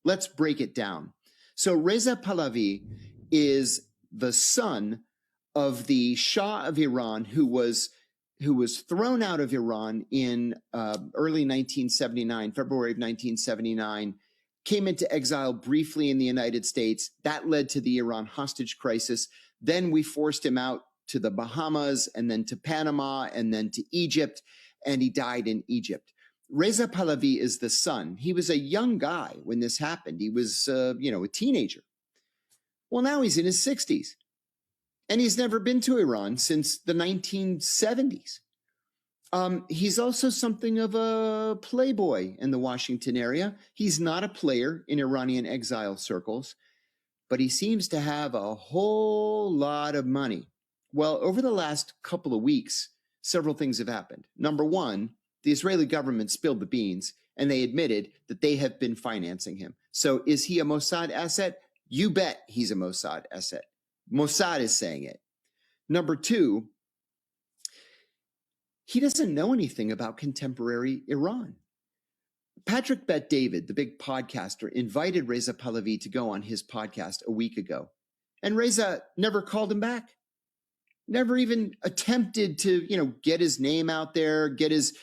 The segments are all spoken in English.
Let's break it down. So Reza Pahlavi is the son of the Shah of Iran, who was thrown out of Iran in early 1979, February of 1979, came into exile briefly in the United States. That led to the Iran hostage crisis. Then we forced him out to the Bahamas, and then to Panama, and then to Egypt, and he died in Egypt. Reza Pahlavi is the son. He was a young guy when this happened. He was, a teenager. Well, now he's in his 60s, and he's never been to Iran since the 1970s. He's also something of a playboy in the Washington area. He's not a player in Iranian exile circles, but he seems to have a whole lot of money. Well, over the last couple of weeks, several things have happened. Number one, the Israeli government spilled the beans, and they admitted that they have been financing him. So is he a Mossad asset? You bet he's a Mossad asset. Mossad is saying it. Number two, he doesn't know anything about contemporary Iran. Patrick Bet-David, the big podcaster, invited Reza Pahlavi to go on his podcast a week ago. And Reza never called him back. Never even attempted to, get his name out there, get his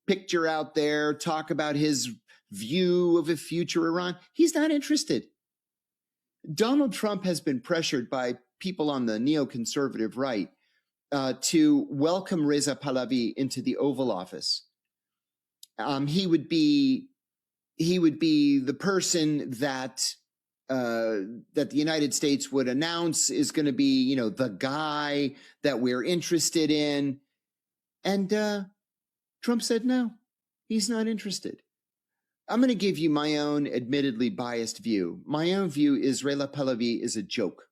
picture out there, talk about his view of a future Iran. He's not interested. Donald Trump has been pressured by people on the neoconservative right to welcome Reza Pahlavi into the Oval Office. He would be the person that the United States would announce is going to be, the guy that we're interested in. And Trump said, no, he's not interested. I'm going to give you my own admittedly biased view. My own view is Reza Pahlavi is a joke.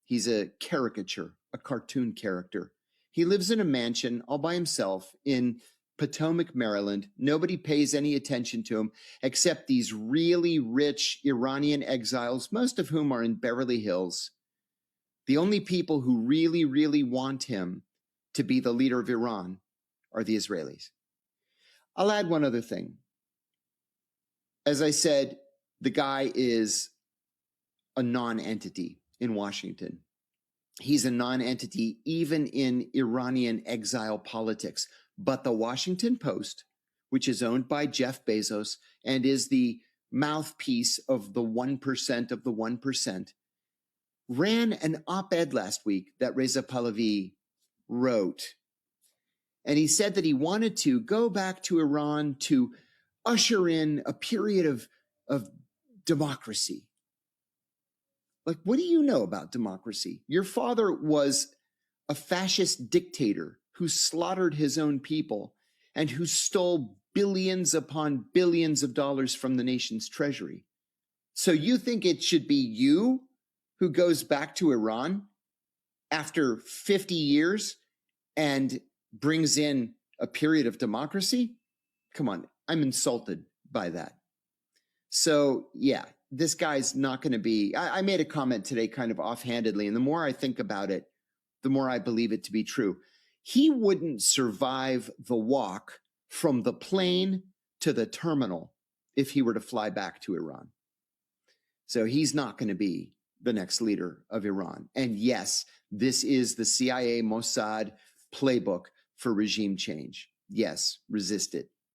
He's a caricature, a cartoon character. He lives in a mansion all by himself in Potomac, Maryland. Nobody pays any attention to him except these really rich Iranian exiles, most of whom are in Beverly Hills. The only people who really, really want him to be the leader of Iran are the Israelis. I'll add one other thing. As I said, the guy is a non-entity in Washington. He's a non-entity even in Iranian exile politics. But the Washington Post, which is owned by Jeff Bezos and is the mouthpiece of the 1% of the 1%, ran an op-ed last week that Reza Pahlavi wrote. And he said that he wanted to go back to Iran to usher in a period of democracy. Like, what do you know about democracy? Your father was a fascist dictator who slaughtered his own people and who stole billions upon billions of dollars from the nation's treasury. So you think it should be you who goes back to Iran after 50 years and brings in a period of democracy? Come on, I'm insulted by that. So yeah, this guy's not going to be, I made a comment today kind of offhandedly, and the more I think about it, the more I believe it to be true. He wouldn't survive the walk from the plane to the terminal if he were to fly back to Iran. So he's not going to be the next leader of Iran. And yes, this is the CIA Mossad playbook for regime change. Yes, resist it.